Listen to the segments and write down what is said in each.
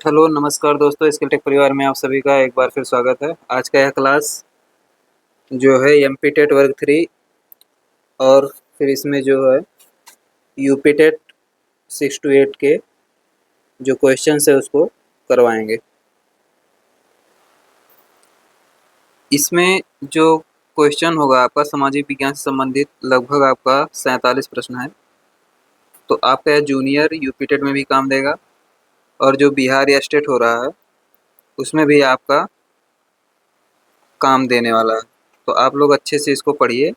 Hello नमस्कार दोस्तों, skill take परिवार में आप सभी का एक बार फिर स्वागत है। आज का यह क्लास जो है एमपी टेट वर्ग 3 और फिर इसमें जो है यूपी टेट 6 to 8 के जो क्वेश्चंस है उसको करवाएंगे। इसमें जो क्वेश्चन होगा आपका सामाजिक विज्ञान से संबंधित लगभग आपका 47 प्रश्न है। तो आपका यह जूनियर यूपी टेट में भी काम देगा और जो बिहार या स्टेट हो रहा है उसमें भी आपका काम देने वाला है। तो आप लोग अच्छे से इसको पढ़िए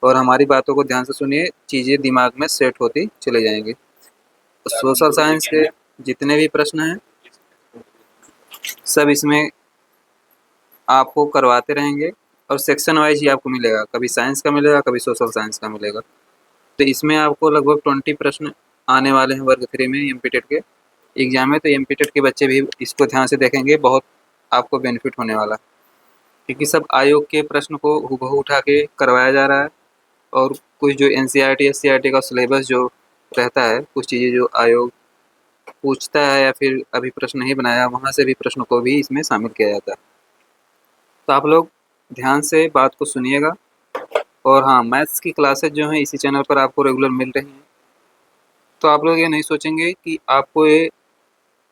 और हमारी बातों को ध्यान से सुनिए, चीज़ें दिमाग में सेट होती चले जाएंगी। सोशल साइंस के जितने भी प्रश्न हैं सब इसमें आपको करवाते रहेंगे और सेक्शन वाइज ही आपको मिलेगा, कभी साइंस का मिलेगा, कभी सोशल साइंस का मिलेगा। तो इसमें आपको लगभग 20 प्रश्न आने वाले हैं वर्ग 3 में एमपी टेट के एग्जाम में। तो एमपी टेट के बच्चे भी इसको ध्यान से देखेंगे, बहुत आपको बेनिफिट होने वाला है, क्योंकि सब आयोग के प्रश्न को हूबहू उठा के करवाया जा रहा है। और कुछ जो एनसीईआरटी एससीईआरटी का सिलेबस जो रहता है, कुछ चीज़ें जो आयोग पूछता है या फिर अभी प्रश्न नहीं बनाया, वहाँ से भी प्रश्नों को भी इसमें शामिल किया जाता है। तो आप लोग ध्यान से बात को सुनिएगा। और हाँ, मैथ्स की क्लासेज जो हैं इसी चैनल पर आपको रेगुलर मिल रही हैं। तो आप लोग ये नहीं सोचेंगे कि आपको ये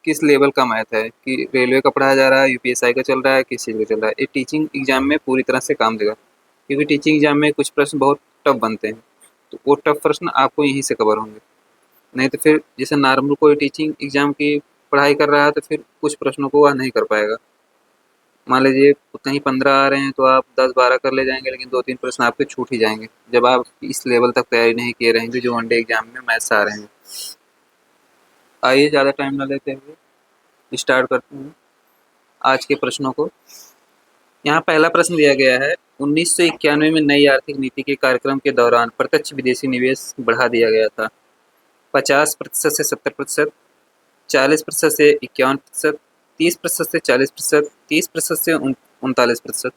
किस लेवल का मैथ है, कि रेलवे का पढ़ाया जा रहा है, यूपीएसआई का चल रहा है, किस चीज़ का चल रहा है। ये टीचिंग एग्जाम में पूरी तरह से काम देगा, क्योंकि टीचिंग एग्जाम में कुछ प्रश्न बहुत टफ बनते हैं। तो वो टफ प्रश्न आपको यहीं से कवर होंगे। नहीं तो फिर जैसे नॉर्मल कोई टीचिंग एग्जाम की पढ़ाई कर रहा है तो फिर कुछ प्रश्नों को वह नहीं कर पाएगा। मान लीजिए कहीं 15 आ रहे हैं तो आप 10-12 कर ले जाएंगे, लेकिन 2-3 प्रश्न आपके छूट ही जाएंगे जब आप इस लेवल तक तैयारी नहीं किए रहेंगे जो वनडे एग्जाम में मैथ्स आ रहे हैं। आइए ज़्यादा टाइम न लेते हुए स्टार्ट करते हैं आज के प्रश्नों को। यहाँ पहला प्रश्न दिया गया है, 1991 में नई आर्थिक नीति के कार्यक्रम के दौरान प्रत्यक्ष विदेशी निवेश बढ़ा दिया गया था। 50% से 70%, 40% से 51%, 30% से 40%, 30% से 39%।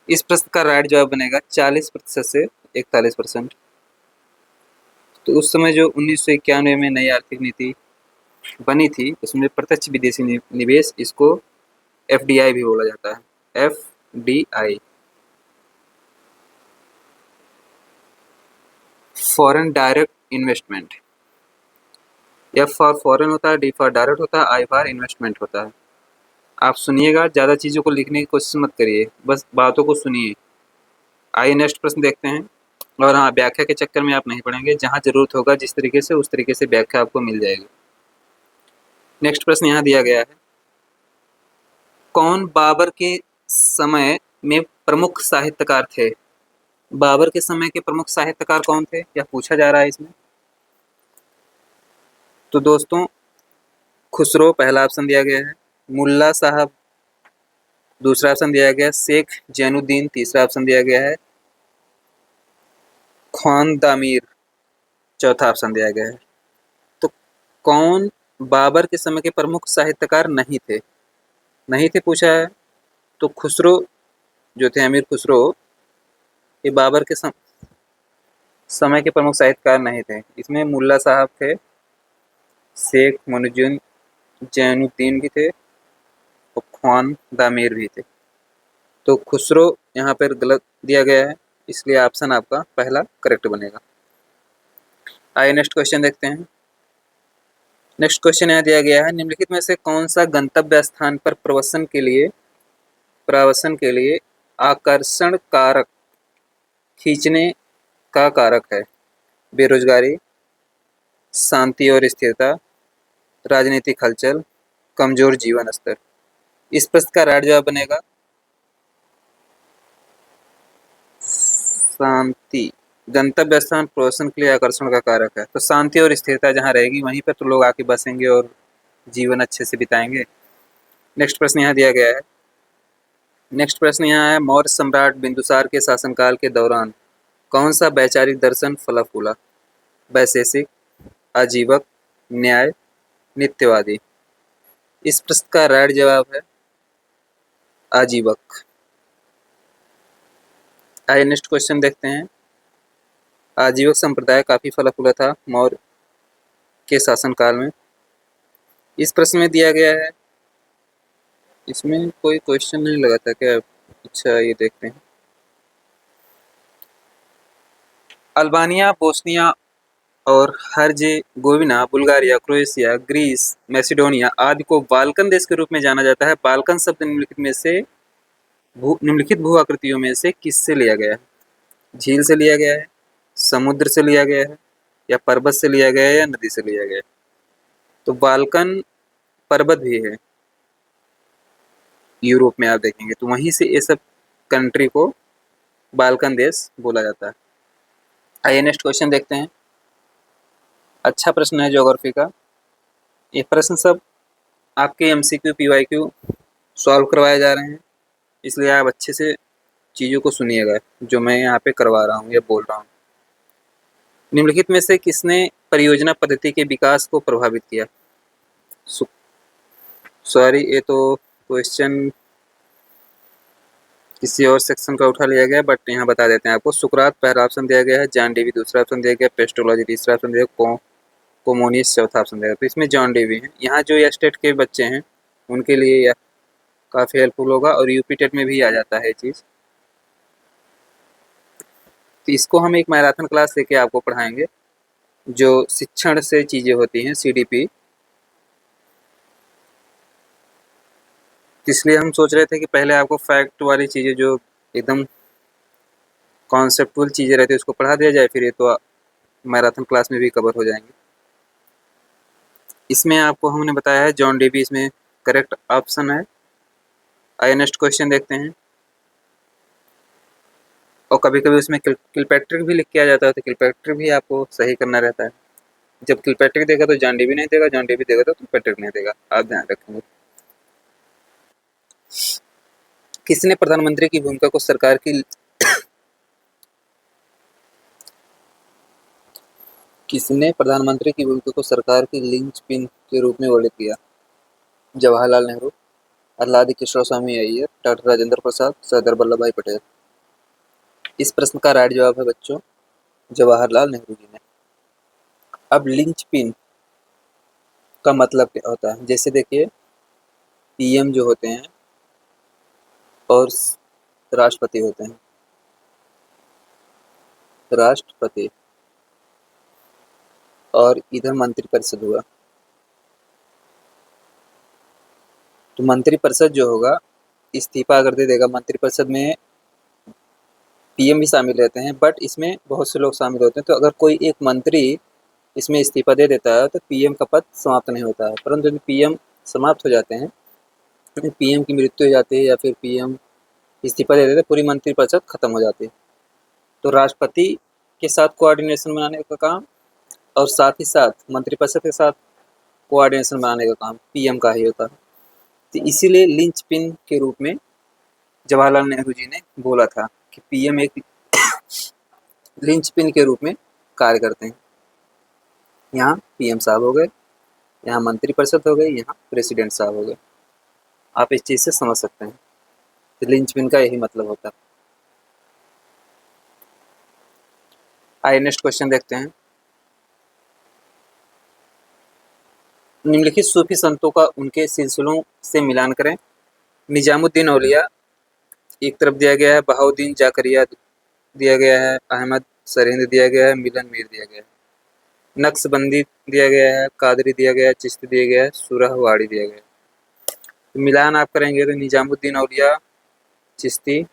इस प्रश्न का राइट जवाब बनेगा 40% से 41%। तो उस समय जो 1991 में नई आर्थिक नीति बनी थी उसमें प्रत्यक्ष विदेशी निवेश, इसको एफडीआई भी बोला जाता है, FDI, foreign direct investment. F for foreign होता है, डी फॉर डायरेक्ट होता है, आई फॉर इन्वेस्टमेंट होता है। आप सुनिएगा, ज़्यादा चीज़ों को लिखने की कोशिश मत करिए, बस बातों को सुनिए। आइए नेक्स्ट प्रश्न देखते हैं। और हाँ, व्याख्या के चक्कर में आप नहीं पढ़ेंगे, जहाँ ज़रूरत होगा जिस तरीके से उस तरीके से व्याख्या आपको मिल जाएगी। नेक्स्ट प्रश्न यहाँ दिया गया है, कौन बाबर के समय में प्रमुख साहित्यकार थे? बाबर के समय के प्रमुख साहित्यकार कौन थे, यह पूछा जा रहा है इसमें। तो दोस्तों, खुसरो पहला ऑप्शन दिया गया है, मुल्ला साहब दूसरा ऑप्शन दिया गया है, शेख जैनुद्दीन तीसरा ऑप्शन दिया गया है, खान दामीर चौथा ऑप्शन दिया गया है। तो कौन बाबर के समय के प्रमुख साहित्यकार नहीं थे, नहीं थे पूछा है। तो खुसरो जो थे, अमीर खुसरो, ये बाबर के समय के प्रमुख साहित्यकार नहीं थे। इसमें मुल्ला साहब थे, शेख मुनुजुन जैनुद्दीन भी थे और खान दामीर भी थे। तो खुसरो यहाँ पर गलत दिया गया है, इसलिए ऑप्शन आपका पहला करेक्ट बनेगा। आइए नेक्स्ट क्वेश्चन देखते हैं। नेक्स्ट क्वेश्चन यहाँ दिया गया है, निम्नलिखित में से कौन सा गंतव्य स्थान पर प्रवासन के लिए आकर्षण कारक खींचने का कारक है? बेरोजगारी, शांति और स्थिरता, राजनीतिक हलचल, कमजोर जीवन स्तर। इस प्रश्न का राइट जवाब बनेगा शांति। गंतव्य स्थान प्रवासन के लिए आकर्षण का कारक है, तो शांति और स्थिरता जहाँ रहेगी वहीं पर तो लोग आके बसेंगे और जीवन अच्छे से बिताएंगे। नेक्स्ट प्रश्न यहाँ दिया गया है, नेक्स्ट प्रश्न यहाँ है, मौर्य सम्राट बिंदुसार के शासनकाल के दौरान कौन सा वैचारिक दर्शन फला फूला? वैशेषिक, आजीवक, न्याय, नित्यवादी। इस प्रश्न का राइट जवाब है आजीवक। आइए नेक्स्ट क्वेश्चन देखते हैं। आजीवक संप्रदाय काफी फला फूला था मौर्य के शासनकाल में। इस प्रश्न में दिया गया है, इसमें कोई क्वेश्चन नहीं लगा था क्या? अच्छा, ये देखते हैं। अल्बानिया, बोस्निया और Herzegovina, Bulgaria, Croatia, Greece, Macedonia आदि को बाल्कन देश के रूप में जाना जाता है। बाल्कन शब्द निम्नलिखित भू आकृतियों में से किससे लिया गया है? झील से लिया गया है, समुद्र से लिया गया है, या पर्वत से लिया गया है, या नदी से लिया गया है? तो बाल्कन पर्वत भी है यूरोप में, आप देखेंगे तो वहीं से ये सब कंट्री को बाल्कन देश बोला जाता है। आइए नेक्स्ट क्वेश्चन देखते हैं। अच्छा प्रश्न है ज्योग्राफी का। ये प्रश्न सब आपके एमसीक्यू पीवाईक्यू सॉल्व करवाए जा रहे हैं, इसलिए आप अच्छे से चीज़ों को सुनिएगा जो मैं यहाँ पे करवा रहा हूँ या बोल रहा हूँ। निम्नलिखित में से किसने परियोजना पद्धति के विकास को प्रभावित किया? सॉरी, ये तो क्वेश्चन किसी और सेक्शन का उठा लिया गया, बट यहाँ बता देते हैं आपको। सुकरात पहला ऑप्शन दिया गया है, जॉन डेवी दूसरा ऑप्शन दिया गया, पेस्टोलॉजी तीसरा ऑप्शन दिया गया, कोमोनियस चौथा ऑप्शन दिया गया। तो इसमें जॉन डेवी है। यहाँ जो स्टेट के बच्चे हैं उनके लिए यह काफ़ी हेल्पफुल होगा, और यूपी टेट में भी आ जाता है ये चीज़। तो इसको हम एक मैराथन क्लास लेके आपको पढ़ाएंगे, जो शिक्षण से चीज़ें होती हैं, सीडीपी। इसलिए हम सोच रहे थे कि पहले आपको फैक्ट वाली चीज़ें जो एकदम कॉन्सेप्टुअल चीज़ें रहती है उसको पढ़ा दिया जाए, फिर ये तो मैराथन क्लास में भी कवर हो जाएंगे। इसमें आपको हमने बताया है जॉन डेवी इसमें करेक्ट ऑप्शन है। आइए नेक्स्ट क्वेश्चन देखते हैं। और कभी कभी उसमें किलपैट्रिक भी लिख के आ जाता है, तो किलपैट्रिक भी आपको सही करना रहता है। जब किलपैट्रिक देगा तो जॉन डेवी नहीं देगा, जॉन डेवी देगा तो किलपैट्रिक नहीं देगा, आप ध्यान रखेंगे। किसने प्रधानमंत्री की भूमिका को सरकार की किसने प्रधानमंत्री की भूमिका को सरकार की लिंचपिन के रूप में वर्णित किया? जवाहरलाल नेहरू, आल्हादी कृष्ण स्वामी अय्यर, डॉक्टर राजेंद्र प्रसाद, सरदार वल्लभ भाई पटेल। इस प्रश्न का राइट जवाब है बच्चों जवाहरलाल नेहरू जी ने। अब लिंचपिन का मतलब क्या होता है? जैसे देखिए, पीएम जो होते हैं और राष्ट्रपति होते हैं। राष्ट्रपति और इधर मंत्रिपरिषद हुआ, तो मंत्रिपरिषद जो होगा इस्तीफा अगर दे देगा, मंत्रिपरिषद में पीएम भी शामिल रहते हैं, बट इसमें बहुत से लोग शामिल होते हैं। तो अगर कोई एक मंत्री इसमें इस्तीफा दे देता है तो पीएम का पद समाप्त नहीं होता है, परंतु यदि पीएम समाप्त हो जाते हैं, पीएम की मृत्यु हो जाती है या फिर पीएम इस्तीफा दे देते हैं, पूरी मंत्रिपरिषद खत्म हो जाती है। तो राष्ट्रपति के साथ कोऑर्डिनेशन बनाने का काम और साथ ही साथ मंत्रिपरिषद के साथ कोऑर्डिनेशन बनाने का काम पीएम का ही होता है। तो इसीलिए लिंच पिन के रूप में जवाहरलाल नेहरू जी ने बोला था कि पीएम एक लिंच पिन के रूप में कार्य करते हैं। यहाँ पीएम साहब हो गए, यहाँ मंत्रिपरिषद हो गई, यहाँ प्रेसिडेंट साहब हो गए। आप इस चीज़ से समझ सकते हैं, तो लिंच पिन का यही मतलब होता है। आइए नेक्स्ट क्वेश्चन देखते हैं। निम्नलिखित सूफी संतों का उनके सिलसिलों से मिलान करें। निजामुद्दीन औलिया एक तरफ दिया गया है, बहाउद्दीन जाकरिया दिया गया है, अहमद सरहिंद दिया गया है, मिलन मीर दिया गया है, नक्शबंदी दिया गया है, कादरी दिया गया है, चिश्ती दिया गया है, सुरहवाड़ी दिया गया है। तो मिलान आप करेंगे तो निजामुद्दीन औलिया चिश्ती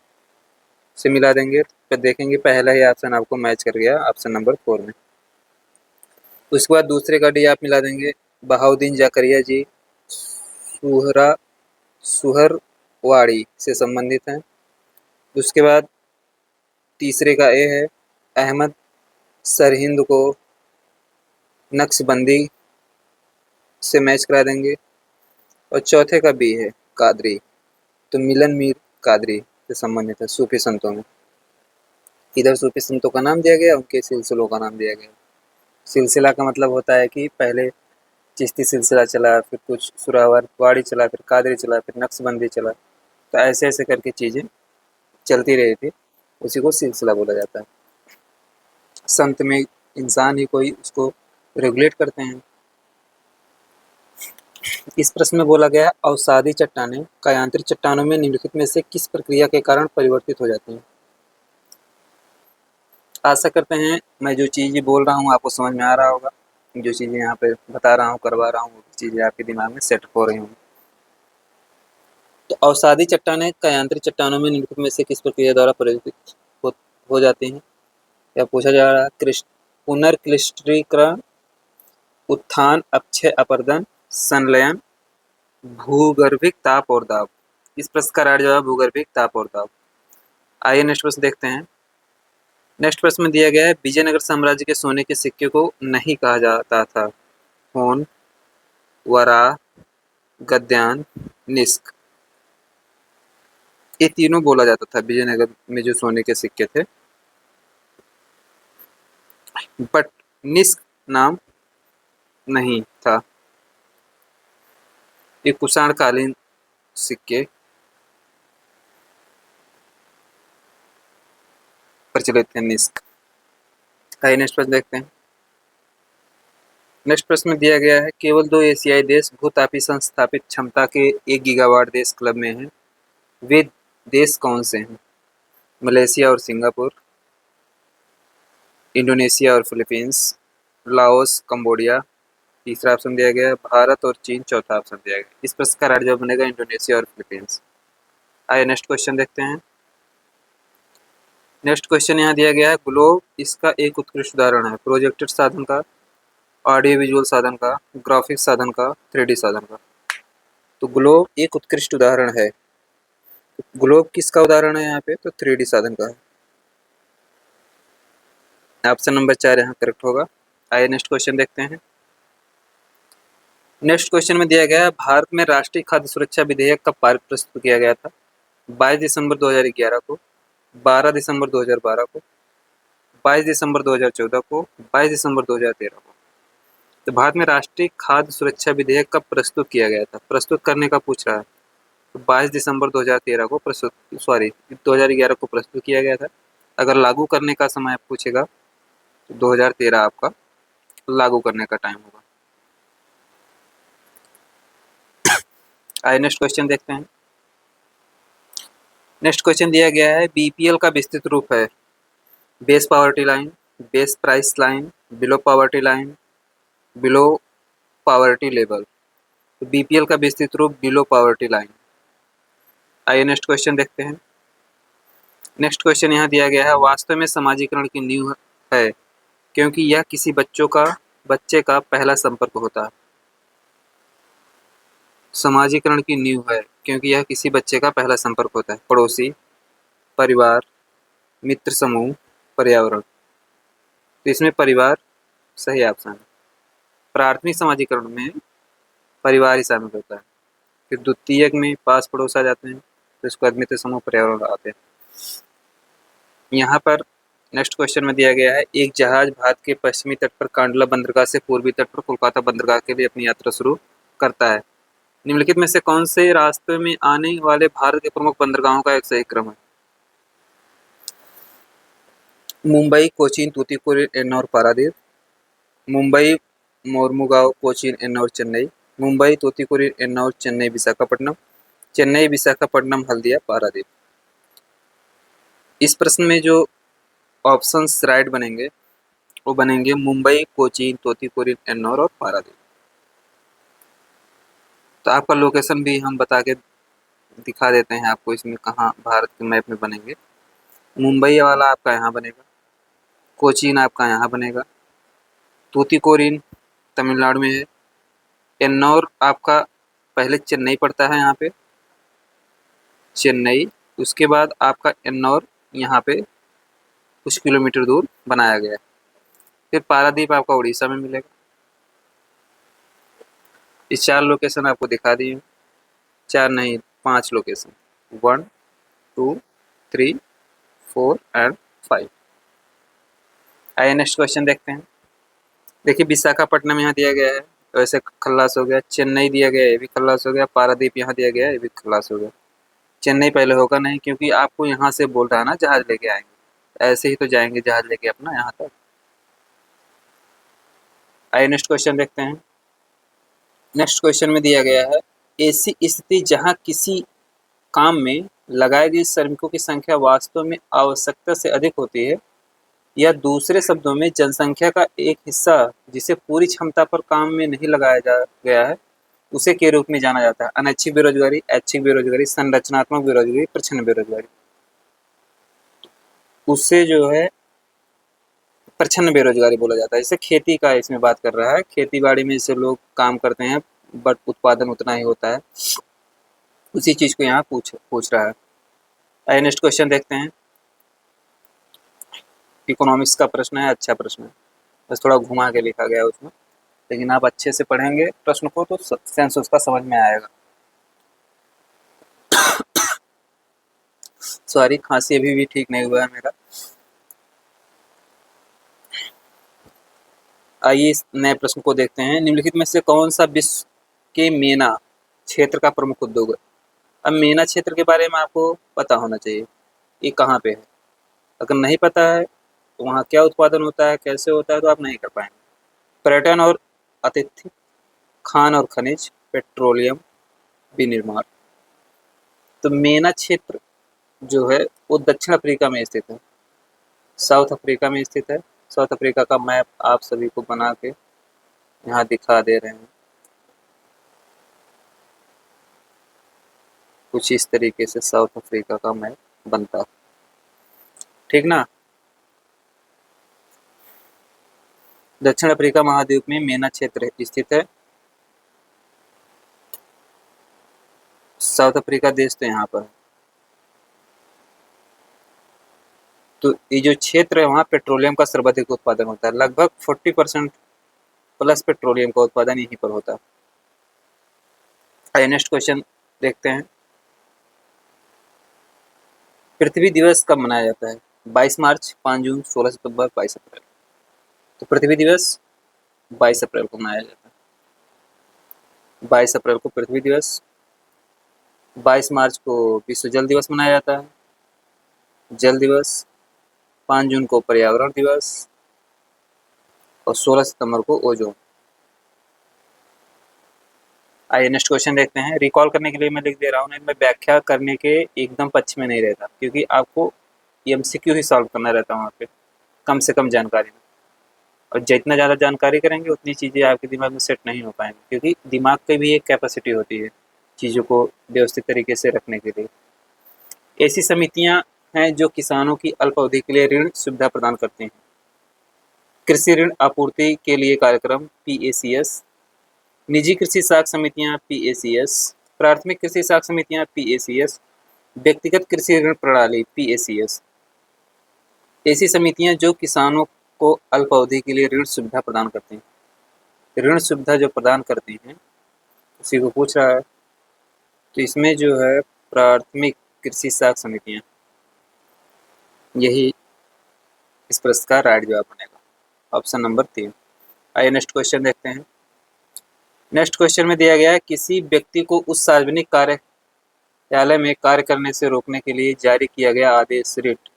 से मिला देंगे, फिर देखेंगे पहला ही ऑप्शन आपको मैच कर गया, ऑप्शन नंबर 4 में। उसके बाद दूसरे का डी आप मिला देंगे, बहाउद्दीन जाकरिया जी सुहरा सुहरवाड़ी से संबंधित हैं। उसके बाद तीसरे का ए है, अहमद सरहिंद को नक्शबंदी से मैच करा देंगे। और चौथे का बी है, कादरी, तो मिलन मीर कादरी से संबंधित है सूफी संतों में। इधर सूफी संतों का नाम दिया गया, उनके सिलसिलों का नाम दिया गया। सिलसिला का मतलब होता है कि पहले चिश्ती सिलसिला चला, फिर कुछ सुरावाड़ी चला, फिर कादरी चला, फिर नक्शबंदी चला, तो ऐसे ऐसे करके चीज़ें चलती रही थी, उसी को सिलसिला बोला जाता है। संत में इंसान ही कोई उसको रेगुलेट करते हैं। इस प्रश्न में बोला गया है अवसादी चट्टानें कायांतरित चट्टानों में निम्नलिखित में से किस प्रक्रिया के कारण परिवर्तित हो जाती हैं। आशा करते हैं मैं जो चीज़ें बोल रहा हूँ आपको समझ में आ रहा होगा, जो चीज़ें यहाँ पे बता रहा हूँ करवा रहा हूँ वो चीज़ें आपके दिमाग में सेट हो रही होंगी। तो अवसादी चट्टानें कायांतरित चट्टानों में निम्नलिखित में से किस प्रक्रिया द्वारा परिवर्तित हो जाती हैं। क्या पूछा जा रहा है? पुनर्क्लिष्टीकरण, उत्थान, अपक्षय अपरदन, संलयन, भूगर्भिक ताप और दाब। इस प्रश्न का राइट जवाब भूगर्भिक ताप और दाब। आइए नेक्स्ट प्रश्न देखते हैं। नेक्स्ट प्रश्न में दिया गया है विजयनगर साम्राज्य के सोने के सिक्के को नहीं कहा जाता था। होन, वराह, गद्यान, निष्क। ये तीनों बोला जाता था विजयनगर में जो सोने के सिक्के थे, बट निष्क नाम नहीं था। ये कुषाण कालीन सिक्के प्रचलित थे निष्क। आइए नेक्स्ट प्रश्न देखते हैं। नेक्स्ट प्रश्न में दिया गया है केवल 2 एशियाई देश भूतापी संस्थापित क्षमता के 1 गीगावाट देश क्लब में हैं। वे देश कौन से हैं? मलेशिया और सिंगापुर, इंडोनेशिया और फिलीपींस, लाओस, कंबोडिया। तीसरा ऑप्शन दिया गया है भारत और चीन। चौथा ऑप्शन दिया गया है। इस प्रश्न का राइट जवाब बनेगा इंडोनेशिया और फिलीपींस। आइए नेक्स्ट क्वेश्चन देखते हैं। नेक्स्ट क्वेश्चन यहाँ दिया गया है ग्लोब इसका एक उत्कृष्ट उदाहरण है। प्रोजेक्टेड साधन का, ऑडियो विजुअल साधन का, ग्राफिक्स साधन का, 3D साधन का। तो ग्लोब एक उत्कृष्ट उदाहरण है। ग्लोब किसका उदाहरण है यहाँ पे? तो 3D साधन का है। ऑप्शन नंबर 4 यहाँ करेक्ट होगा। आइए नेक्स्ट क्वेश्चन देखते हैं। नेक्स्ट क्वेश्चन में दिया गया है भारत में राष्ट्रीय खाद्य सुरक्षा विधेयक कब पारित प्रस्तुत किया गया था? 22 दिसंबर 2011 को, 12 दिसंबर 2012 को, 22 दिसंबर 2014 को, 22 दिसंबर 2013 को। तो भारत में राष्ट्रीय खाद्य सुरक्षा विधेयक कब प्रस्तुत किया गया था? प्रस्तुत करने का पूछ रहा है। तो 22 दिसंबर 2013 को 2011 को प्रस्तुत किया गया था। अगर लागू करने का समय पूछेगा तो 2013 आपका लागू करने का टाइम होगा। आइए नेक्स्ट क्वेश्चन देखते हैं। नेक्स्ट क्वेश्चन दिया गया है बीपीएल का विस्तृत रूप है base poverty line, base price line, below poverty line, below poverty level. तो बीपीएल का विस्तृत रूप बिलो पावर्टी लाइन। आइए नेक्स्ट क्वेश्चन देखते हैं। नेक्स्ट क्वेश्चन यहाँ दिया गया है वास्तव में समाजीकरण की नींव है क्योंकि यह किसी बच्चे का पहला संपर्क होता है। समाजीकरण की नींव है क्योंकि यह किसी बच्चे का पहला संपर्क होता है। पड़ोसी, परिवार, मित्र समूह, पर्यावरण। तो इसमें परिवार सही ऑप्शन है। प्राथमिक समाजीकरण में परिवार ही शामिल होता है। फिर द्वितीयक में पास पड़ोस आ जाते हैं, तो इसको बाद मित्र समूह, पर्यावरण आते हैं। यहाँ पर नेक्स्ट क्वेश्चन में दिया गया है एक जहाज भारत के पश्चिमी तट पर कांडला बंदरगाह से पूर्वी तट पर कोलकाता बंदरगाह के लिए अपनी यात्रा शुरू करता है। निम्नलिखित में से कौन से रास्ते में आने वाले भारत के प्रमुख बंदरगाहों का एक सही क्रम है? मुंबई, कोचीन, तूतीकोरिन, एन्नौर, पारादीप। मुंबई, मोरमुगांव, कोचीन, एन्नौर, चेन्नई। मुंबई, तूतीकोरिन, एन्नौर, चेन्नई, विशाखापट्टनम। चेन्नई, विशाखापट्टनम, हल्दिया, पारादीप। इस प्रश्न में जो ऑप्शंस राइट बनेंगे वो बनेंगे मुंबई, कोचीन, तूतीकोरिन, एन्नौर और पारादीप। तो आपका लोकेशन भी हम बता के दिखा देते हैं आपको इसमें कहाँ भारत के मैप में बनेंगे। मुंबई वाला आपका यहाँ बनेगा, कोचीन आपका यहाँ बनेगा, तूतीकोरिन तमिलनाडु में है, एन्नौर आपका पहले चेन्नई पड़ता है यहाँ पे, चेन्नई, उसके बाद आपका एन्नौर यहाँ पे कुछ किलोमीटर दूर बनाया गया है। फिर पारादीप आपका उड़ीसा में मिलेगा। इस 4 लोकेशन आपको दिखा दिए, 4 नहीं 5 लोकेशन, 1, 2, 3, 4 एंड 5। आइए नेक्स्ट क्वेश्चन देखते हैं। देखिए विशाखापट्टनम यहाँ दिया गया है, वैसे खल्लास हो गया। चेन्नई दिया गया है, ये भी खल्लास हो गया। पारादीप यहाँ दिया गया है, ये भी खल्लास हो गया। चेन्नई पहले होगा नहीं क्योंकि आपको यहाँ से बोल रहा है ना जहाज लेके आएंगे, ऐसे ही तो जाएंगे जहाज लेके अपना यहाँ तक। आइए नेक्स्ट क्वेश्चन देखते हैं। नेक्स्ट क्वेश्चन में दिया गया है, ऐसी स्थिति जहां किसी काम में लगाए गए श्रमिकों की संख्या वास्तव में आवश्यकता से अधिक होती है, या दूसरे शब्दों में जनसंख्या का एक हिस्सा जिसे पूरी क्षमता पर काम में नहीं लगाया जा गया है, उसे के रूप में जाना जाता है। अनैच्छिक बेरोजगारी, ऐच्छिक बेरोजगारी, संरचनात्मक बेरोजगारी, प्रच्छन्न बेरोजगारी। उससे जो है प्रच्छन्न बेरोजगारी बोला जाता है। जैसे खेती का इसमें बात कर रहा है, खेती बाड़ी में जैसे लोग काम करते हैं बट उत्पादन उतना ही होता है, उसी चीज को यहाँ पूछ रहा है। आइए नेक्स्ट क्वेश्चन देखते हैं। इकोनॉमिक्स का प्रश्न है, अच्छा प्रश्न है, बस थोड़ा घुमा के लिखा गया है उसमें, लेकिन आप अच्छे से पढ़ेंगे प्रश्न को तो सेंस उसका समझ में आएगा। सॉरी, खांसी अभी भी ठीक नहीं हुआ है मेरा। आइए इस नए प्रश्न को देखते हैं। निम्नलिखित में से कौन सा विश्व के मेना क्षेत्र का प्रमुख उद्योग है? अब मेना क्षेत्र के बारे में आपको पता होना चाहिए, ये कहाँ पे है। अगर नहीं पता है तो वहाँ क्या उत्पादन होता है, कैसे होता है, तो आप नहीं कर पाएंगे। पर्यटन और आतिथ्य, खान और खनिज, पेट्रोलियम, विनिर्माण। तो मेना क्षेत्र जो है वो दक्षिण अफ्रीका में स्थित है, साउथ अफ्रीका में स्थित है। साउथ अफ्रीका का मैप आप सभी को बना के यहाँ दिखा दे रहे हैं, कुछ इस तरीके से साउथ अफ्रीका का मैप बनता है, ठीक ना। दक्षिण अफ्रीका महाद्वीप में मेना क्षेत्र स्थित है। साउथ अफ्रीका देश तो यहाँ पर है। तो ये जो क्षेत्र है वहाँ पेट्रोलियम का सर्वाधिक उत्पादन होता है, लगभग 40% प्लस पेट्रोलियम का उत्पादन यहीं पर होता है। आइए नेक्स्ट क्वेश्चन देखते हैं। पृथ्वी दिवस कब मनाया जाता है? 22 मार्च, 5 जून, 16 सितंबर, 22 अप्रैल। तो पृथ्वी दिवस 22 अप्रैल को मनाया जाता है। 22 अप्रैल को पृथ्वी दिवस, 22 मार्च को विश्व जल दिवस मनाया जाता है, जल दिवस, 5 जून को पर्यावरण दिवस और 16 सितंबर को ओजोन। आइए नेक्स्ट क्वेश्चन देखते हैं। रिकॉल करने के लिए मैं लिख दे रहा हूँ, मैं व्याख्या करने के एकदम पक्ष में नहीं रहता, क्योंकि आपको एमसीक्यू ही सॉल्व करना रहता है वहाँ पे, कम से कम जानकारी में। और जितना ज़्यादा जानकारी करेंगे उतनी चीज़ें आपके दिमाग में सेट नहीं हो पाएंगी, क्योंकि दिमाग की भी एक कैपेसिटी होती है चीज़ों को व्यवस्थित तरीके से रखने के लिए। ऐसी समितियाँ हैं जो किसानों की अल्प अवधि के लिए ऋण सुविधा प्रदान करते हैं। कृषि ऋण आपूर्ति के लिए कार्यक्रम PACS, निजी कृषि साख समितियां PACS, प्राथमिक कृषि साख समितियां PACS, व्यक्तिगत कृषि ऋण प्रणाली PACS। ऐसी समितियां जो किसानों को अल्प अवधि के लिए ऋण सुविधा प्रदान करती हैं। ऋण सुविधा जो प्रदान करती हैं उसी को पूछ रहा है। तो इसमें जो है प्राथमिक कृषि साख समितियां, यही इस प्रश्न का राइट जवाब बनेगा, ऑप्शन नंबर 3। आइए नेक्स्ट क्वेश्चन देखते हैं। नेक्स्ट क्वेश्चन में दिया गया है, किसी व्यक्ति को उस सार्वजनिक कार्यालय में कार्य करने से रोकने के लिए जारी किया गया आदेश रिट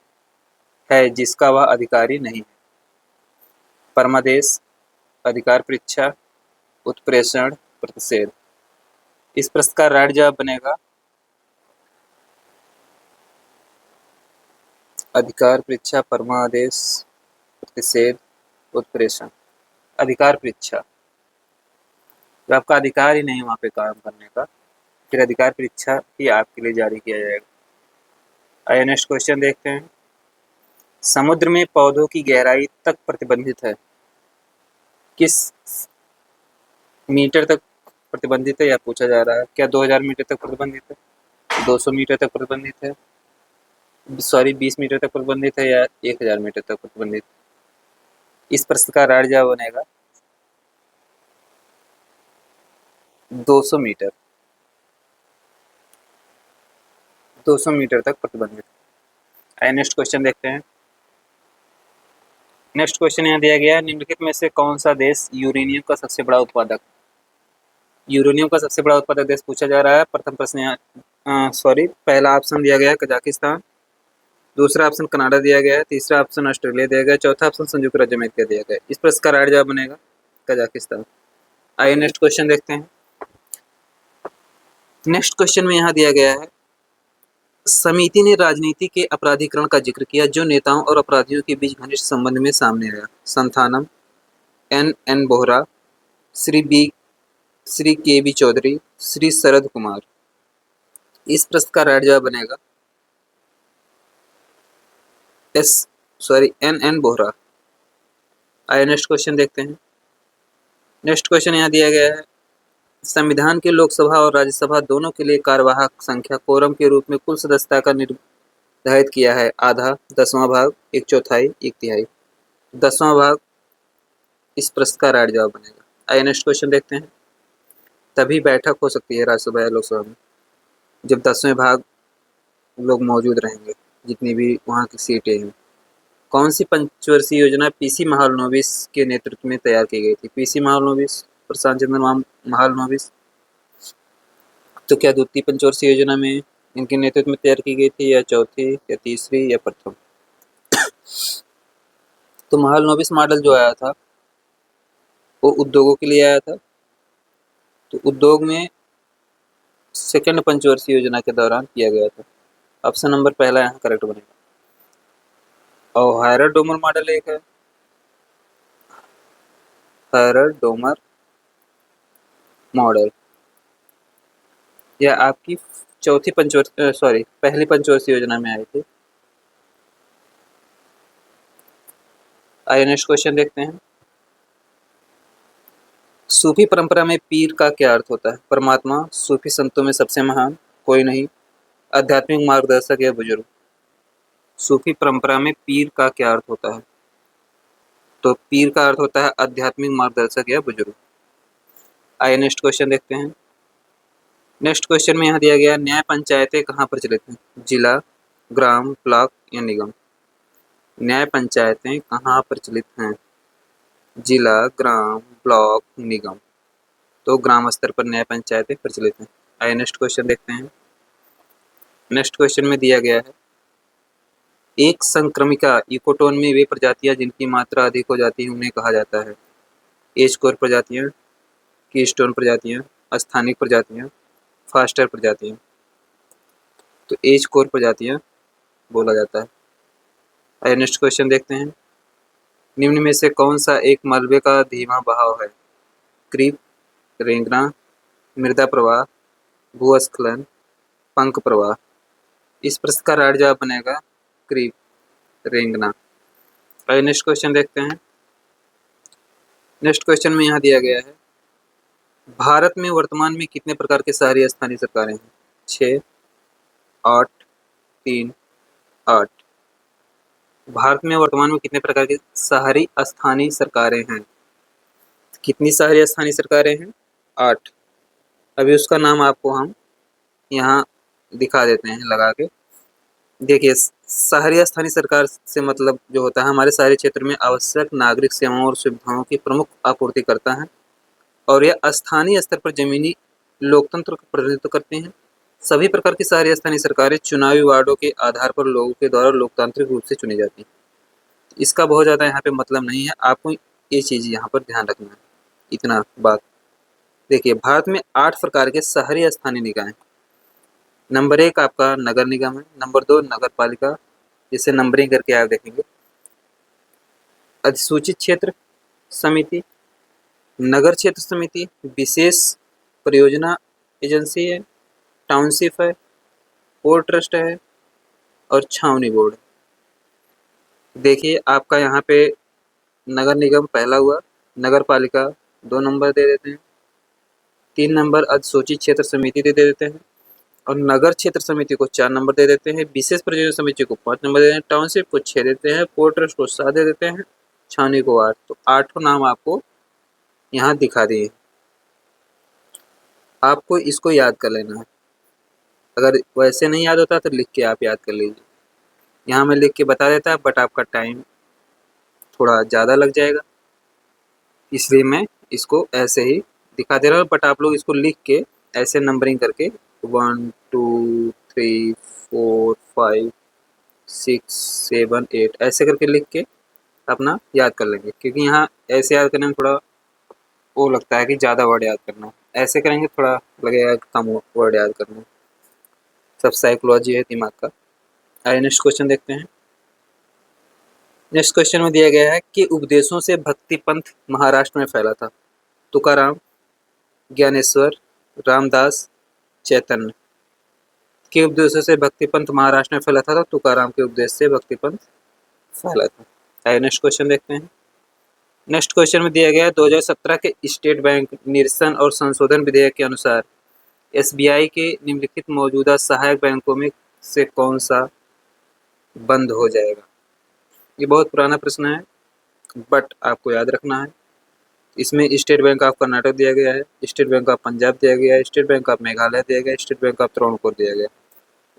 है जिसका वह अधिकारी नहीं है। परमादेश, अधिकार परीक्षा, उत्प्रेषण, प्रतिषेध। इस प्रश्न का राइट जवाब बनेगा अधिकार परीक्षा, परमादेश, प्रतिषेध, उत्प्रेषण। अधिकार परीक्षा, तो आपका अधिकार ही नहीं वहाँ पे काम करने का, फिर अधिकार परीक्षा ही आपके लिए जारी किया जाएगा। आइए नेक्स्ट क्वेश्चन देखते हैं। समुद्र में पौधों की गहराई तक प्रतिबंधित है, किस मीटर तक प्रतिबंधित है यह पूछा जा रहा है। क्या 2000 मीटर तक प्रतिबंधित है, 200 मीटर तक प्रतिबंधित है, सॉरी 20 मीटर तक प्रतिबंधित है, या 1000 मीटर तक प्रतिबंधित। इस प्रश्न का राइट जवाब बनेगा 200 मीटर, 200 मीटर तक प्रतिबंधित। आइए नेक्स्ट क्वेश्चन देखते हैं। नेक्स्ट क्वेश्चन यहाँ दिया गया है, निम्नलिखित में से कौन सा देश यूरेनियम का सबसे बड़ा उत्पादक? यूरेनियम का सबसे बड़ा उत्पादक देश पूछा जा रहा है। प्रथम प्रश्न यहाँ पहला ऑप्शन दिया गया है कजाकिस्तान, दूसरा ऑप्शन कनाडा दिया गया है, तीसरा ऑप्शन ऑस्ट्रेलिया दिया गया है, चौथा ऑप्शन संयुक्त राज्य अमेरिका दिया गया है। इस प्रश्न का राइट जवाब बनेगा कजाकिस्तान। आइए नेक्स्ट क्वेश्चन देखते हैं। नेक्स्ट क्वेश्चन में यहाँ दिया गया है, समिति ने राजनीति के अपराधीकरण का जिक्र किया जो नेताओं और अपराधियों के बीच घनिष्ठ संबंध में सामने आया। संथानम, एन बोहरा, श्री के बी चौधरी, श्री शरद कुमार। इस प्रश्न का राइट जवाब बनेगा एन बोहरा। आइए नेक्स्ट क्वेश्चन देखते हैं। नेक्स्ट क्वेश्चन यहाँ दिया गया है, संविधान के लोकसभा और राज्यसभा दोनों के लिए कार्यवाहक संख्या कोरम के रूप में कुल सदस्यता का निर्धारित किया है। आधा, 10वां भाग, 1/4, 1/3। 10वां भाग इस प्रश्न का राइट जवाब बनेगा। आइए नेक्स्ट क्वेश्चन देखते हैं। तभी बैठक हो सकती है राज्यसभा या लोकसभा में जब 10वें भाग लोग मौजूद रहेंगे, जितनी भी वहाँ की सीटें हैं। कौन सी पंचवर्षीय योजना पीसी महालनोबिस के नेतृत्व में तैयार की गई थी? पीसी महालनोबिस, प्रशांत चंद्र महालनोबिस। तो क्या द्वितीय पंचवर्षीय योजना में इनके नेतृत्व में तैयार की गई थी, या चौथी, या तीसरी, या प्रथम? तो महालनोबिस मॉडल जो आया था वो उद्योगों के लिए आया था। तो उद्योग में सेकंड पंचवर्षीय योजना के दौरान किया गया था। ऑप्शन नंबर पहला यहाँ करेक्ट बनेगा। और हायरर-डोमर मॉडल एक है, हायरर-डोमर मॉडल, यह आपकी पहली पंचवर्षीय योजना में आई थी। आइए नेक्स्ट क्वेश्चन देखते हैं। सूफी परंपरा में पीर का क्या अर्थ होता है? परमात्मा, सूफी संतों में सबसे महान, कोई नहीं, आध्यात्मिक मार्गदर्शक या बुजुर्ग। सूफी परंपरा में पीर का क्या अर्थ होता है? तो पीर का अर्थ होता है आध्यात्मिक मार्गदर्शक या बुजुर्ग। आइए नेक्स्ट क्वेश्चन देखते हैं। नेक्स्ट क्वेश्चन में यहाँ दिया गया, न्याय पंचायतें कहाँ प्रचलित हैं? जिला, ग्राम, ब्लॉक या निगम। न्याय पंचायतें कहाँ प्रचलित हैं? जिला, ग्राम, ब्लॉक, निगम। तो ग्राम स्तर पर न्याय पंचायतें प्रचलित हैं। आइए नेक्स्ट क्वेश्चन देखते हैं। नेक्स्ट क्वेश्चन में दिया गया है, एक संक्रमिका इकोटोन में वे प्रजातियां जिनकी मात्रा अधिक हो जाती है उन्हें कहा जाता है? एज कोर प्रजातियां, कीस्टोन प्रजातियां, स्थानिक प्रजातियां, फास्टर प्रजातियां। तो एज कोर प्रजातियां बोला जाता है। आइए नेक्स्ट क्वेश्चन देखते हैं। निम्न में से कौन सा एक मलबे का धीमा बहाव है? क्रीप, रेंगना, मृदा प्रवाह, भूस्खलन, पंख प्रवाह। इस प्रश्न का राइट जवाब बनेगा क्रीप, रेंगना। आइए नेक्स्ट क्वेश्चन देखते हैं। नेक्स्ट क्वेश्चन में यहाँ दिया गया है, भारत में वर्तमान में कितने प्रकार के शहरी स्थानीय सरकारें हैं? 6, 8, 3, 8। भारत में वर्तमान में कितने प्रकार की शहरी स्थानीय सरकारें हैं? कितनी शहरी स्थानीय सरकारें हैं? 8। अभी उसका नाम आपको हम यहाँ दिखा देते हैं लगा के। देखिए, शहरी स्थानीय सरकार से मतलब जो होता है, हमारे शहरी क्षेत्र में आवश्यक नागरिक सेवाओं और सुविधाओं की प्रमुख आपूर्ति करता है और यह स्थानीय स्तर पर जमीनी लोकतंत्र का प्रतिनिधित्व करते हैं। सभी प्रकार की शहरी स्थानीय सरकारें चुनावी वार्डों के आधार पर लोगों के द्वारा लोकतांत्रिक रूप से चुनी जाती हैं। इसका बहुत ज़्यादा यहाँ पे मतलब नहीं है, आपको ये चीज़ यहाँ पर ध्यान रखना है, इतना बात। देखिए, भारत में 8 प्रकार के शहरी स्थानीय निकाय हैं। नंबर 1 आपका नगर निगम है, नंबर 2 नगर पालिका, जिसे नंबरिंग करके आप देखेंगे। अधिसूचित क्षेत्र समिति, नगर क्षेत्र समिति, विशेष परियोजना एजेंसी है, टाउनशिप है, पोर्ट ट्रस्ट है और छावनी बोर्ड। देखिए, आपका यहाँ पे नगर निगम पहला हुआ, नगर पालिका 2 नंबर दे देते हैं, 3 नंबर अधिसूचित क्षेत्र समिति दे देते हैं और नगर क्षेत्र समिति को 4 नंबर दे देते हैं, विशेष परियोजना समिति को 5 नंबर दे देते हैं, टाउनशिप को 6 देते हैं, पोर्ट ट्रस्ट को 7 दे देते हैं, छावनी को 8। तो 8 नाम आपको यहाँ दिखा दिए। आपको इसको याद कर लेना है। अगर वैसे नहीं याद होता तो लिख के आप याद कर लीजिए। यहाँ मैं लिख के बता देता, बट आपका टाइम थोड़ा ज़्यादा लग जाएगा, इसलिए मैं इसको ऐसे ही दिखा दे रहा हूँ। बट आप लोग इसको लिख के ऐसे नंबरिंग करके 1 2 3 4 5 6 7 8 ऐसे करके लिख के अपना याद कर लेंगे, क्योंकि यहाँ ऐसे याद करने में थोड़ा वो लगता है कि ज़्यादा वर्ड याद करना है। ऐसे करेंगे थोड़ा लगेगा कम वर्ड याद करना। सब साइकोलॉजी है दिमाग का। आइए नेक्स्ट क्वेश्चन देखते हैं। नेक्स्ट क्वेश्चन में दिया गया है कि उपदेशों से भक्ति पंथ महाराष्ट्र में फैला था। तुकाराम, ज्ञानेश्वर, रामदास, चैतन्य। के उपदेशों से भक्ति पंथ महाराष्ट्र में फैला था, तो तुकाराम के उपदेश से भक्ति पंथ फैला था। आइए नेक्स्ट क्वेश्चन देखते हैं। नेक्स्ट क्वेश्चन में दिया गया है 2017 के स्टेट बैंक निरसन और संशोधन विधेयक के अनुसार एसबीआई के निम्नलिखित मौजूदा सहायक बैंकों में से कौन सा बंद हो जाएगा। ये बहुत पुराना प्रश्न है बट आपको याद रखना है। इसमें स्टेट बैंक ऑफ कर्नाटक दिया गया है, स्टेट बैंक ऑफ पंजाब दिया गया है, स्टेट बैंक ऑफ मेघालय दिया गया है, स्टेट बैंक ऑफ त्रावणकोर दिया गया है।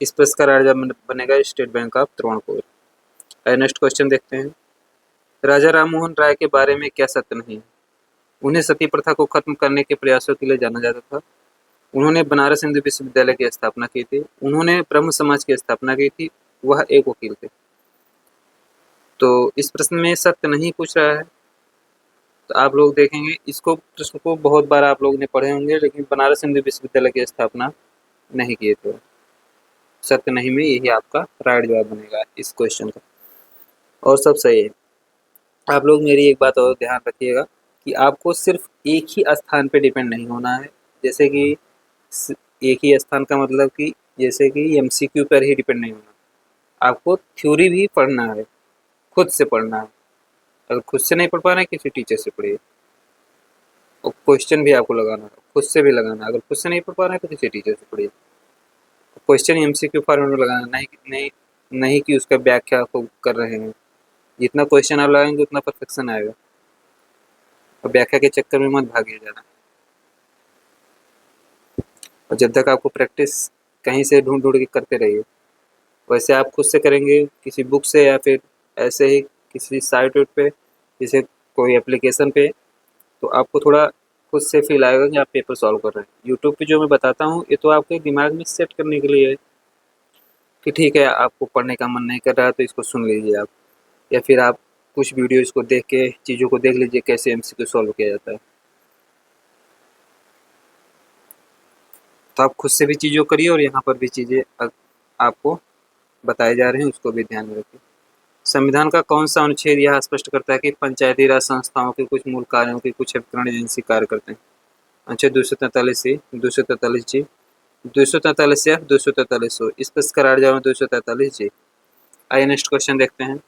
इस प्रश्न का राज्य बनेगा state bank of Travancore. Next question देखते हैं। राजा राममोहन राय के बारे में क्या सत्य नहीं है। उन्हें सती प्रथा को खत्म करने के प्रयासों के लिए जाना जाता था। उन्होंने बनारस हिंदू विश्वविद्यालय की स्थापना की थी। उन्होंने ब्रह्म समाज की स्थापना की थी। वह एक वकील थे। तो इस प्रश्न में सत्य नहीं पूछ रहा है, तो आप लोग देखेंगे इसको प्रश्न को बहुत बार आप लोगों ने पढ़े होंगे, लेकिन बनारस हिंदू विश्वविद्यालय की स्थापना नहीं किए थे। सत्य नहीं में यही आपका राइट जवाब बनेगा इस क्वेश्चन का, और सब सही है। आप लोग मेरी एक बात और ध्यान रखिएगा कि आपको सिर्फ एक ही स्थान पे डिपेंड नहीं होना है। जैसे कि एक ही स्थान का मतलब कि जैसे कि एमसीक्यू पर ही डिपेंड नहीं होना, आपको थ्योरी भी पढ़ना है, खुद से पढ़ना है। अगर खुद से नहीं पढ़ पा रहे हैं किसी टीचर से पढ़िए, और क्वेश्चन भी आपको लगाना है, खुद से भी लगाना है। अगर खुद से नहीं पढ़ पा रहे हैं तो किसी टीचर से पढ़िए। क्वेश्चन एमसीक्यू फॉर्मेट में लगाना, नहीं कि उसका व्याख्या को कर रहे हैं। जितना क्वेश्चन आप लगाएंगे उतना परफेक्शन आएगा, और व्याख्या के चक्कर में मत भागिए जाना। और जब तक आपको प्रैक्टिस कहीं से ढूंढ ढूंढ के करते रहिए। वैसे आप खुद से करेंगे किसी बुक से या फिर ऐसे ही किसी साइट पे, जैसे कोई एप्लीकेशन पे, तो आपको थोड़ा खुद से फील आएगा कि आप पेपर सॉल्व कर रहे हैं। यूट्यूब पे जो मैं बताता हूँ ये तो आपके दिमाग में सेट करने के लिए है कि ठीक है आपको पढ़ने का मन नहीं कर रहा है तो इसको सुन लीजिए आप, या फिर आप कुछ वीडियोज़ को देख के चीज़ों को देख लीजिए कैसे एमसीक्यू सॉल्व किया जाता है। तो आप खुद से भी चीज़ों करिए और यहाँ पर भी चीज़ें आपको बताए जा रहे हैं उसको भी ध्यान में रखिए। संविधान का कौन सा अनुच्छेद यह स्पष्ट करता है कि पंचायती राज संस्थाओं के कुछ मूल कार्यों के कुछ अभिकरण एजेंसी कार्य करते हैं। अनुच्छेद 243 243 जी, 243 एफ, 243 ओ। इस पर करार जवाब 243 जी। आइए नेक्स्ट क्वेश्चन देखते हैं।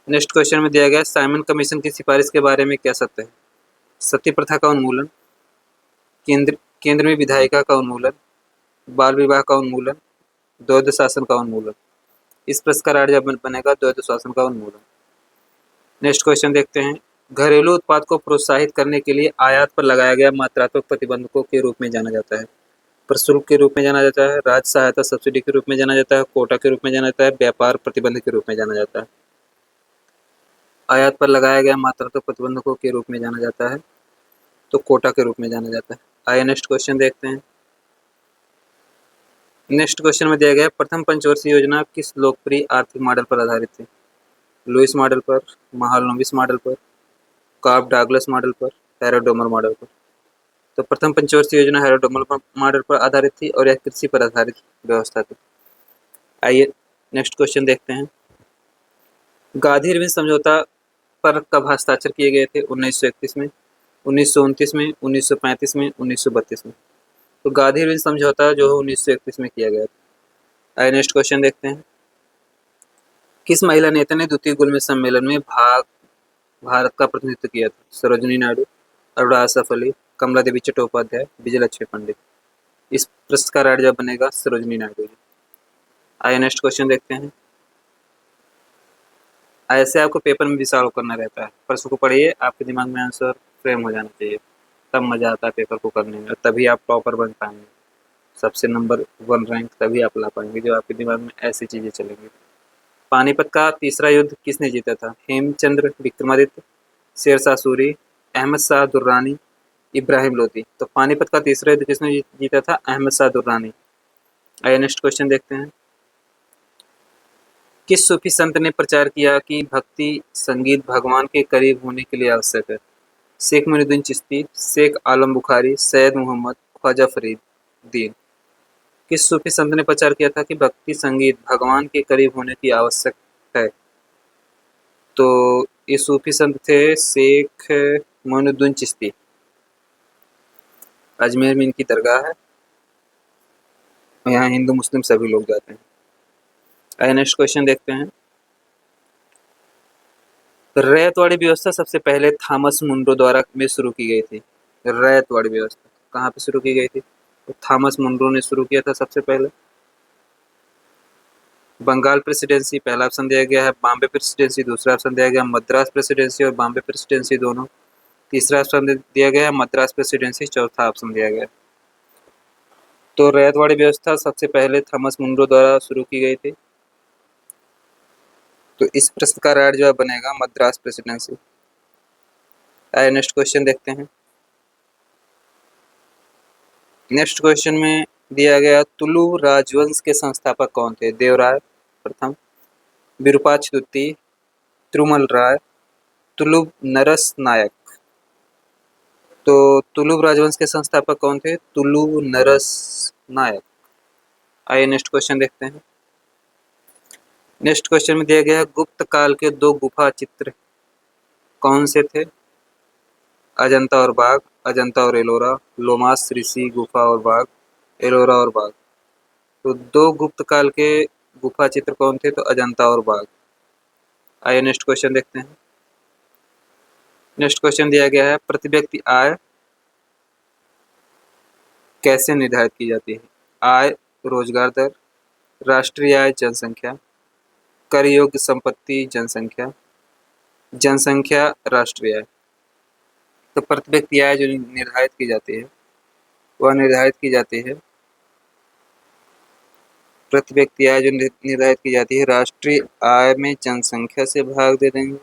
नेक्स्ट क्वेश्चन में दिया गया साइमन कमीशन की सिफारिश के बारे में क्या सत्य है। सती प्रथा का उन्मूलन, केंद्र में विधायिका का उन्मूलन, बाल विवाह का उन्मूलन, द्वैध शासन का उन्मूलन। इस प्रश्न का राइट जवाब बनेगा द्वैध शासन का उन्मूलन। नेक्स्ट क्वेश्चन देखते हैं। घरेलू उत्पाद को प्रोत्साहित करने के लिए आयात पर लगाया गया मात्रात्मक प्रतिबंधकों के रूप में जाना जाता है। प्रशुल्क के रूप में जाना जाता है, राज्य सहायता सब्सिडी के रूप में जाना जाता है, कोटा के रूप में जाना जाता है, व्यापार प्रतिबंध के रूप में जाना जाता है। आयात पर लगाया गया मात्रात्मक प्रतिबंधकों के रूप में जाना जाता है, तो कोटा के रूप में जाना जाता है। आइए नेक्स्ट क्वेश्चन देखते हैं। नेक्स्ट क्वेश्चन में दिया गया प्रथम पंचवर्षीय योजना किस लोकप्रिय आर्थिक मॉडल पर आधारित थी। लुईस मॉडल पर, महालनोबिस मॉडल पर, कार्प डगलस मॉडल पर, हैरोल्ड-डोमर मॉडल पर। तो प्रथम पंचवर्षीय योजना हैरोल्ड-डोमर मॉडल पर आधारित थी और यह कृषि पर आधारित व्यवस्था थी। आइए नेक्स्ट क्वेश्चन देखते हैं। गांधी-इरविन समझौता पर कब हस्ताक्षर किए गए थे। 1931 में, 1929 में, 1935 में, 1932 में। तो गांधी-इरविन समझौता जो है 1931 में किया गया था। आइए नेक्स्ट क्वेश्चन देखते हैं। किस महिला नेता ने द्वितीय गोलमेज सम्मेलन में भारत का प्रतिनिधित्व किया था। सरोजिनी नायडू, अरुणा आसफ अली, कमला देवी चट्टोपाध्याय, विजयलक्ष्मी पंडित। इस प्रश्न का राइट जवाब बनेगा सरोजिनी नायडू जी। आइए नेक्स्ट क्वेश्चन देखते हैं। ऐसे आपको पेपर में भी सॉल्व करना रहता है। प्रश्न को पढ़िए, आपके दिमाग में आंसर फ्रेम हो जाना चाहिए, तब मजा आता है पेपर को करने में, और तभी आप टॉपर बन पाएंगे। सबसे नंबर 1 रैंक तभी आप ला पाएंगे जो आपके दिमाग में ऐसी चीजें चलेंगी। पानीपत का तीसरा युद्ध किसने जीता था। हेमचंद्र विक्रमादित्य, शेरशाह सूरी, अहमद शाह दुर्रानी, इब्राहिम लोदी। तो पानीपत का तीसरा युद्ध किसने जीता था। अहमद शाह दुर्रानी। आइए नेक्स्ट क्वेश्चन देखते हैं। किस सूफी संत ने प्रचार किया कि भक्ति संगीत भगवान के करीब होने के लिए आवश्यक है। शेख मुइनुद्दीन चिश्ती, शेख आलम बुखारी, सैयद मोहम्मद, ख्वाजा फरीदीन। किस सूफी संत ने प्रचार किया था कि भक्ति संगीत भगवान के करीब होने की आवश्यक है? तो ये सूफी संत थे शेख मोइनुद्दीन चिश्ती। अजमेर में इनकी दरगाह है, यहाँ हिंदू मुस्लिम सभी लोग जाते हैं। आइए नेक्स्ट क्वेश्चन देखते हैं। रैयतवाड़ी व्यवस्था सबसे पहले थॉमस मुनरो द्वारा में शुरू की गई थी। रैयतवाड़ी व्यवस्था कहाँ पे शुरू की गई थी? तो थॉमस मुनरो ने शुरू किया था सबसे पहले। बंगाल प्रेसिडेंसी पहला ऑप्शन दिया गया है, बॉम्बे प्रेसिडेंसी दूसरा ऑप्शन दिया गया, मद्रास प्रेसिडेंसी और बॉम्बे प्रेसिडेंसी दोनों तीसरा ऑप्शन दिया गया है, मद्रास प्रेसिडेंसी चौथा ऑप्शन दिया गया। तो रैयतवाड़ी व्यवस्था सबसे पहले थॉमस मुनरो द्वारा शुरू की गई थी। तो इस प्रश्न का राइट जवाब बनेगा मद्रास प्रेसिडेंसी। आइए नेक्स्ट क्वेश्चन देखते हैं। नेक्स्ट क्वेश्चन में दिया गया तुलु राजवंश के संस्थापक कौन थे? देवराय प्रथम, विरूपाक्ष द्वितीय, तिरुमल राय, तुलुब नरस नायक। तो तुलुब राजवंश के संस्थापक कौन थे? तुलुब नरस नायक। आइए नेक्स्ट क्वेश्चन देखते हैं। नेक्स्ट क्वेश्चन में दिया गया है गुप्त काल के दो गुफा चित्र कौन से थे? अजंता और बाघ, अजंता और एलोरा, लोमास ऋषि गुफा और बाघ, एलोरा और बाघ। तो दो गुप्त काल के गुफा चित्र कौन थे? तो अजंता और बाघ। आइए नेक्स्ट क्वेश्चन देखते हैं। नेक्स्ट क्वेश्चन दिया गया है प्रति व्यक्ति आय कैसे निर्धारित की जाती है? आय रोजगार दर, राष्ट्रीय आय जनसंख्या, कर योग्य संपत्ति जनसंख्या, जनसंख्या राष्ट्रीय आय। तो प्रति व्यक्ति आय जो निर्धारित की जाती है वह निर्धारित की जाती है, प्रति व्यक्ति आय जो निर्धारित की जाती है राष्ट्रीय आय में जनसंख्या से भाग दे देंगे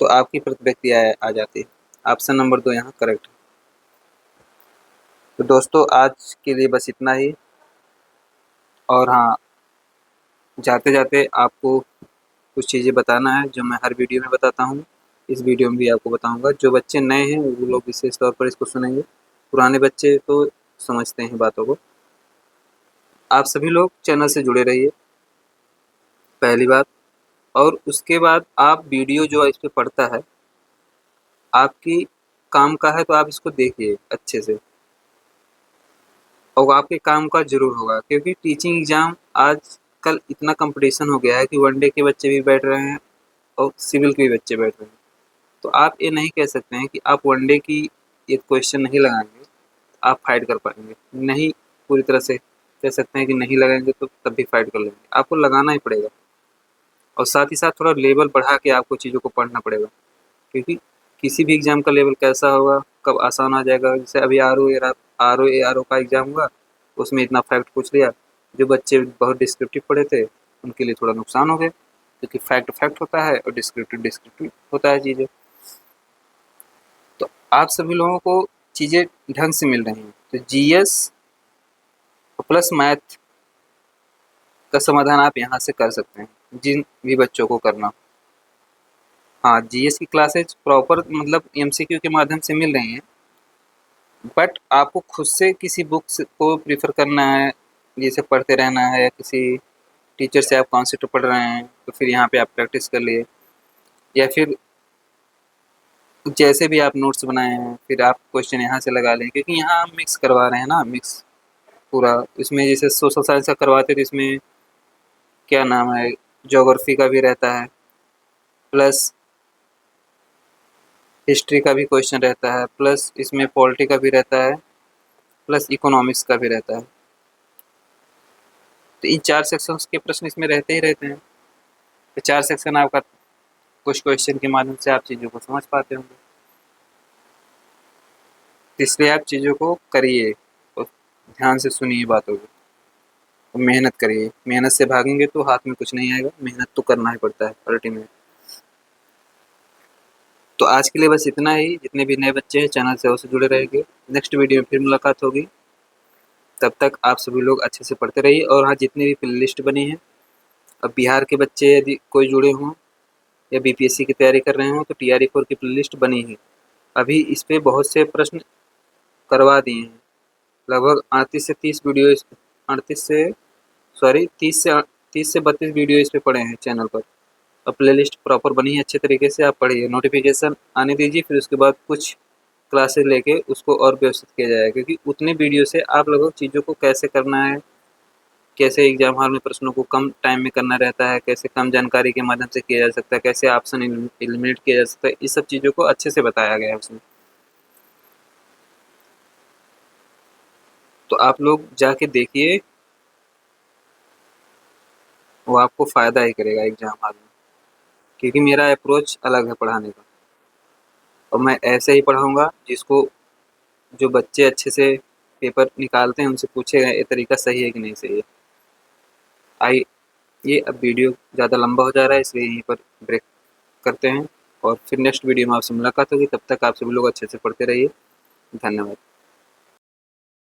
तो आपकी प्रति व्यक्ति आय आ जाती है। ऑप्शन नंबर 2 यहाँ करेक्ट है। तो दोस्तों आज के लिए बस इतना ही। और हाँ, जाते जाते आपको कुछ चीज़ें बताना है जो मैं हर वीडियो में बताता हूँ, इस वीडियो में भी आपको बताऊँगा। जो बच्चे नए हैं वो लोग विशेष तौर पर इसको सुनेंगे, पुराने बच्चे तो समझते हैं बातों को। आप सभी लोग चैनल से जुड़े रहिए, पहली बात। और उसके बाद आप वीडियो जो इस पर पढ़ता है आपकी काम का है तो आप इसको देखिए अच्छे से, और आपके काम का जरूर होगा। क्योंकि टीचिंग एग्ज़ाम आजकल इतना कंपटीशन हो गया है कि वनडे के बच्चे भी बैठ रहे हैं और सिविल के भी बच्चे बैठ रहे हैं। तो आप ये नहीं कह सकते हैं कि आप वनडे की एक क्वेश्चन नहीं लगाएंगे आप फाइट कर पाएंगे। नहीं, पूरी तरह से कह सकते हैं कि नहीं लगाएंगे तो तब भी फाइट कर लेंगे। आपको लगाना ही पड़ेगा और साथ ही साथ थोड़ा लेवल बढ़ा के आपको चीज़ों को पढ़ना पड़ेगा। क्योंकि किसी भी एग्ज़ाम का लेवल कैसा होगा, कब आसान आ जाएगा। जैसे अभी आर ओ का एग्ज़ाम हुआ, उसमें इतना फैक्ट पूछ लिया, जो बच्चे बहुत डिस्क्रिप्टिव पढ़े थे उनके लिए थोड़ा नुकसान हो गया, क्योंकि फैक्ट फैक्ट होता है और डिस्क्रिप्टिव डिस्क्रिप्टिव होता है चीज़ें। तो आप सभी लोगों को चीज़ें ढंग से मिल रही हैं। तो जीएस प्लस मैथ का समाधान आप यहाँ से कर सकते हैं, जिन भी बच्चों को करना हो। हाँ, जीएस की क्लासेज प्रॉपर मतलब एमसीक्यू के माध्यम से मिल रही हैं, बट आपको खुद से किसी बुक्स को प्रीफर करना है, जैसे पढ़ते रहना है, या किसी टीचर से आप कॉन्सेप्ट पढ़ रहे हैं तो फिर यहाँ पे आप प्रैक्टिस कर लिए, या फिर जैसे भी आप नोट्स बनाए हैं फिर आप क्वेश्चन यहाँ से लगा लें। क्योंकि यहाँ हम मिक्स करवा रहे हैं ना, मिक्स पूरा। इसमें जैसे सोशल साइंस का करवाते तो इसमें क्या नाम है, ज्योग्राफी का भी रहता है, प्लस हिस्ट्री का भी क्वेश्चन रहता है, प्लस इसमें पॉलिटी का भी रहता है, प्लस इकोनॉमिक्स का भी रहता है। तो इन 4 सेक्शंस के प्रश्न इसमें रहते ही रहते हैं। तो 4 सेक्शन आपका कुछ क्वेश्चन के माध्यम से आप चीज़ों को समझ पाते होंगे। इसलिए आप चीज़ों को करिए और ध्यान से सुनिए बातों को और मेहनत करिए। मेहनत से भागेंगे तो हाथ में कुछ नहीं आएगा, मेहनत तो करना ही पड़ता है अल्टीमेट। तो आज के लिए बस इतना ही। जितने भी नए बच्चे हैं चैनल से उससे जुड़े रहेंगे। नेक्स्ट वीडियो में फिर मुलाकात होगी, तब तक आप सभी लोग अच्छे से पढ़ते रहिए। और हाँ, जितनी भी प्ले लिस्ट बनी है, अब बिहार के बच्चे यदि कोई जुड़े हों या बीपीएससी की तैयारी कर रहे हों तो TRE 4 की प्ले लिस्ट बनी है। अभी इस पे बहुत से प्रश्न करवा दिए हैं। लगभग 38 से 30 वीडियो 38 से सॉरी 30 से 32 वीडियो इस पे पड़े हैं चैनल पर। अब प्लेलिस्ट प्रॉपर बनी है अच्छे तरीके से, आप पढ़िए, नोटिफिकेशन आने दीजिए, फिर उसके बाद कुछ क्लासेस लेके उसको और व्यवस्थित किया जाएगा, क्योंकि उतने वीडियो से आप लगभग चीज़ों को कैसे करना है, कैसे एग्जाम हॉल में प्रश्नों को कम टाइम में करना रहता है, कैसे कम जानकारी के माध्यम से किया जा सकता है, कैसे ऑप्शन एलिमिनेट किया जा सकता है, इस सब चीज़ों को अच्छे से बताया गया है उसमें। तो आप लोग जाके देखिए, वो आपको फ़ायदा ही करेगा एग्जाम हॉल में, क्योंकि मेरा अप्रोच अलग है पढ़ाने का, और मैं ऐसे ही पढ़ाऊँगा जिसको जो बच्चे अच्छे से पेपर निकालते हैं उनसे पूछेगा ये तरीका सही है कि नहीं सही है। आई ये अब वीडियो ज़्यादा लंबा हो जा रहा है, इसलिए यहीं पर ब्रेक करते हैं, और फिर नेक्स्ट वीडियो में आपसे मुलाकात होगी। तब तक आप सभी लोग अच्छे से पढ़ते रहिए। धन्यवाद।